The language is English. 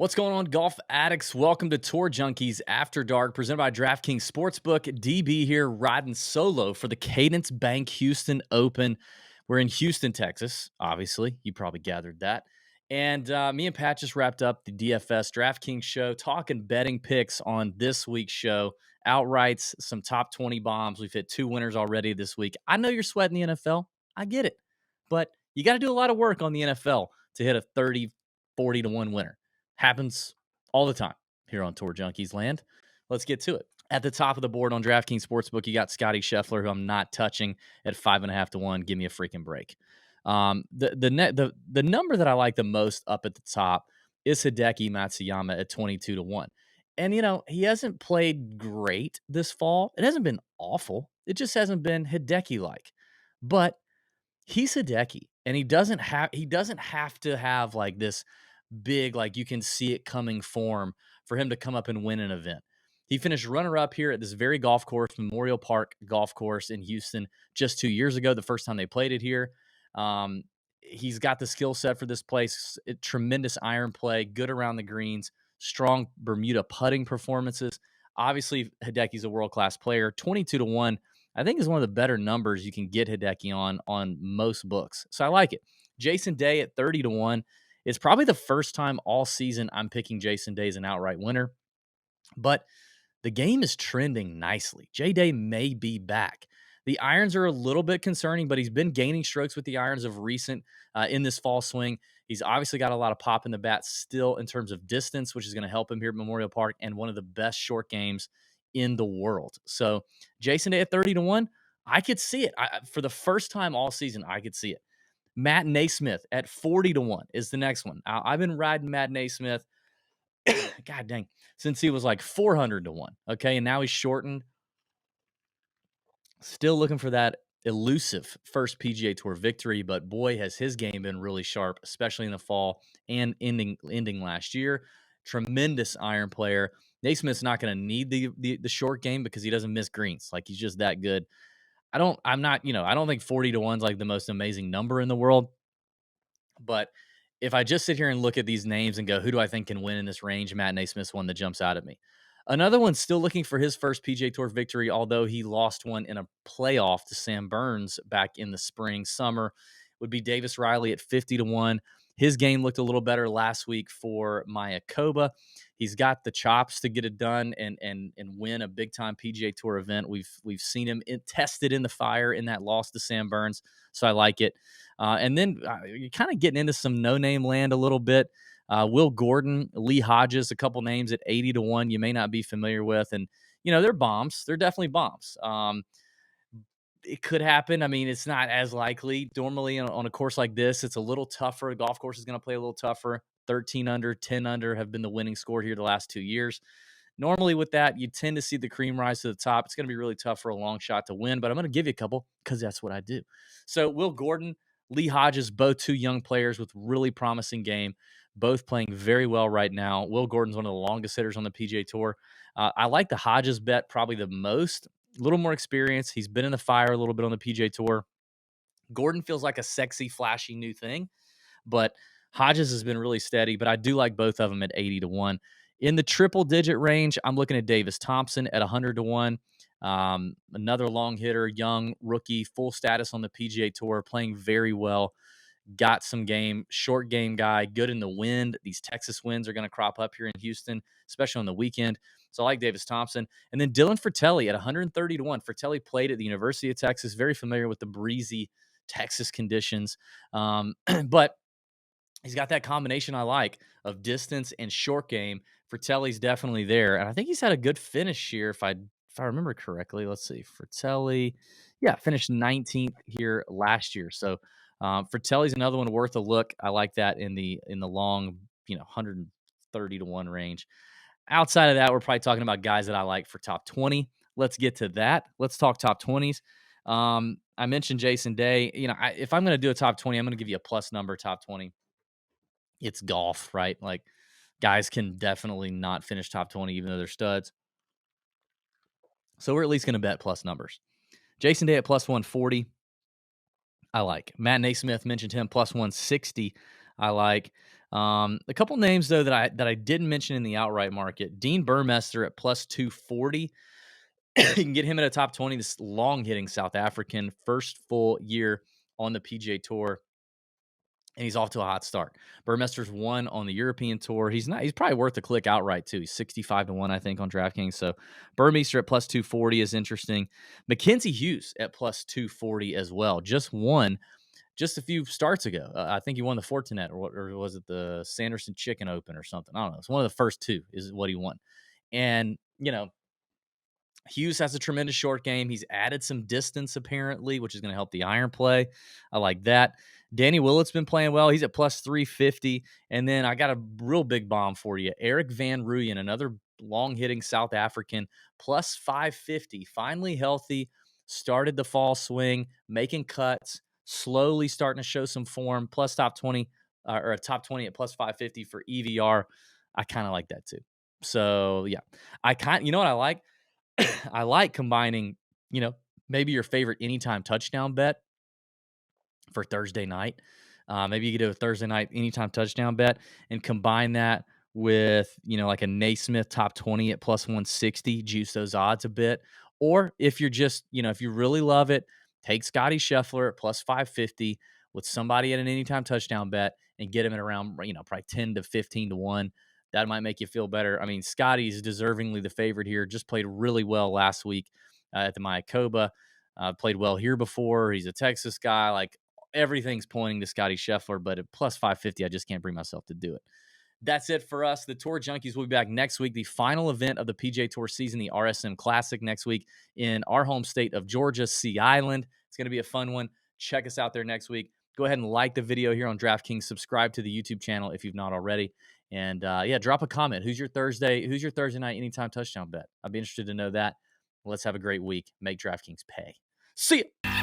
What's going on, golf addicts? Welcome to Tour Junkies After Dark, presented by DraftKings Sportsbook. DB here, riding solo for the Cadence Bank Houston Open. We're in Houston, Texas. Obviously, you probably gathered that. And me and Pat just wrapped up the DFS DraftKings show, talking betting picks on this week's show. Outrights, some top 20 bombs. We've hit 2 winners already this week. I know you're sweating the NFL. I get it. But you got to do a lot of work on the NFL to hit a 30, 40 to 1 winner. Happens all the time here on Tour Junkies land. Let's get to it. At the top of the board on DraftKings Sportsbook, you got Scotty Scheffler, who I'm not touching at 5.5 to 1. Give me a freaking break. The number that I like the most up at the top is Hideki Matsuyama at 22 to 1. And, he hasn't played great this fall. It hasn't been awful. It just hasn't been Hideki-like. But he's Hideki, and he doesn't have to have like this big, like you can see it coming form for him to come up and win an event. He finished runner-up here at this very golf course, Memorial Park Golf Course in Houston, just 2 years ago, the first time they played it here. He's got the skill set for this place, tremendous iron play, good around the greens, strong Bermuda putting performances. Obviously, Hideki's a world-class player. 22 to 1, I think, is one of the better numbers you can get Hideki on most books. So I like it. Jason Day at 30 to 1. It's probably the first time all season I'm picking Jason Day as an outright winner, but the game is trending nicely. J-Day may be back. The irons are a little bit concerning, but he's been gaining strokes with the irons of recent in this fall swing. He's obviously got a lot of pop in the bat still in terms of distance, which is going to help him here at Memorial Park, and one of the best short games in the world. So Jason Day at 30 to 1, I could see it. For the first time all season, I could see it. Matt Naismith at 40 to 1 is the next one. I've been riding Matt Naismith, God dang, since he was like 400 to 1. Okay. And now he's shortened. Still looking for that elusive first PGA Tour victory, but boy, has his game been really sharp, especially in the fall and ending last year. Tremendous iron player. Naismith's not going to need the short game because he doesn't miss greens. Like, he's just that good. I don't think 40 to 1 is like the most amazing number in the world. But if I just sit here and look at these names and go, who do I think can win in this range? Matt Naismith's one that jumps out at me. Another one still looking for his first PGA Tour victory, although he lost one in a playoff to Sam Burns back in the spring, summer, would be Davis Riley at 50 to 1. His game looked a little better last week for Mayakoba. He's got the chops to get it done and win a big time PGA Tour event. We've seen him tested in the fire in that loss to Sam Burns, so I like it. And then you're kind of getting into some no-name land a little bit. Will Gordon, Lee Hodges, a couple names at 80 to 1 you may not be familiar with. And, they're bombs. They're definitely bombs. It could happen. I mean, it's not as likely. Normally on a course like this, it's a little tougher. A golf course is going to play a little tougher. 13 under, 10 under have been the winning score here the last 2 years. Normally with that, you tend to see the cream rise to the top. It's going to be really tough for a long shot to win, but I'm going to give you a couple because that's what I do. So Will Gordon, Lee Hodges, both two young players with really promising game, both playing very well right now. Will Gordon's one of the longest hitters on the PGA Tour. I like the Hodges bet probably the most. A little more experience. He's been in the fire a little bit on the PGA Tour. Gordon feels like a sexy, flashy new thing, but Hodges has been really steady. But I do like both of them at 80 to 1. In the triple digit range, I'm looking at Davis Thompson at 100 to 1. Another long hitter, young rookie, full status on the PGA Tour, playing very well. Got some game, short game guy, good in the wind. These Texas winds are going to crop up here in Houston, especially on the weekend. So I like Davis Thompson. And then Dylan Fratelli at 130 to 1. Fratelli played at the University of Texas, very familiar with the breezy Texas conditions. But he's got that combination I like of distance and short game. Fratelli's definitely there. And I think he's had a good finish here, if I remember correctly. Let's see. Fratelli, finished 19th here last year. So Fratelli's another one worth a look. I like that in the long, 130 to 1 range. Outside of that, we're probably talking about guys that I like for top 20. Let's get to that. Let's talk top 20s. I mentioned Jason Day. If I'm going to do a top 20, I'm going to give you a plus number top 20. It's golf, right? Like, guys can definitely not finish top 20 even though they're studs. So we're at least going to bet plus numbers. Jason Day at plus 140. I like. Matt Naismith, mentioned him, plus 160. I like. A couple names though that I didn't mention in the outright market. Dean Burmester at plus 240. You can get him at a top 20. This long hitting South African, first full year on the PGA Tour, and he's off to a hot start. Burmester's won on the European Tour. He's probably worth a click outright too. He's 65 to 1, I think, on DraftKings. So Burmester at plus 240 is interesting. Mackenzie Hughes at plus 240 as well. Just won just a few starts ago. I think he won the Fortinet, or was it the Sanderson Chicken Open or something? I don't know. It's one of the first two is what he won. And, Hughes has a tremendous short game. He's added some distance apparently, which is going to help the iron play. I like that. Danny Willett's been playing well. He's at plus 350. And then I got a real big bomb for you. Eric Van Rooyen, another long hitting South African, plus 550. Finally healthy, started the fall swing, making cuts, slowly starting to show some form, plus top 20 or a top 20 at plus 550 for EVR. I kind of like that too. So yeah, you know what I like? I like combining, maybe your favorite anytime touchdown bet for Thursday night. Maybe you could do a Thursday night anytime touchdown bet and combine that with, like a Naismith top 20 at plus 160, juice those odds a bit. Or if you're just, if you really love it, take Scotty Scheffler at plus 550 with somebody at an anytime touchdown bet and get him at around, probably 10 to 15 to 1. That might make you feel better. I mean, Scotty's deservingly the favorite here. Just played really well last week at the Mayakoba. Played well here before. He's a Texas guy. Like, everything's pointing to Scotty Scheffler, but at plus 550, I just can't bring myself to do it. That's it for us. The Tour Junkies will be back next week. The final event of the PGA Tour season, the RSM Classic, next week in our home state of Georgia, Sea Island. It's going to be a fun one. Check us out there next week. Go ahead and like the video here on DraftKings. Subscribe to the YouTube channel if you've not already. And drop a comment. Who's your Thursday night anytime touchdown bet? I'd be interested to know that. Let's have a great week. Make DraftKings pay. See ya.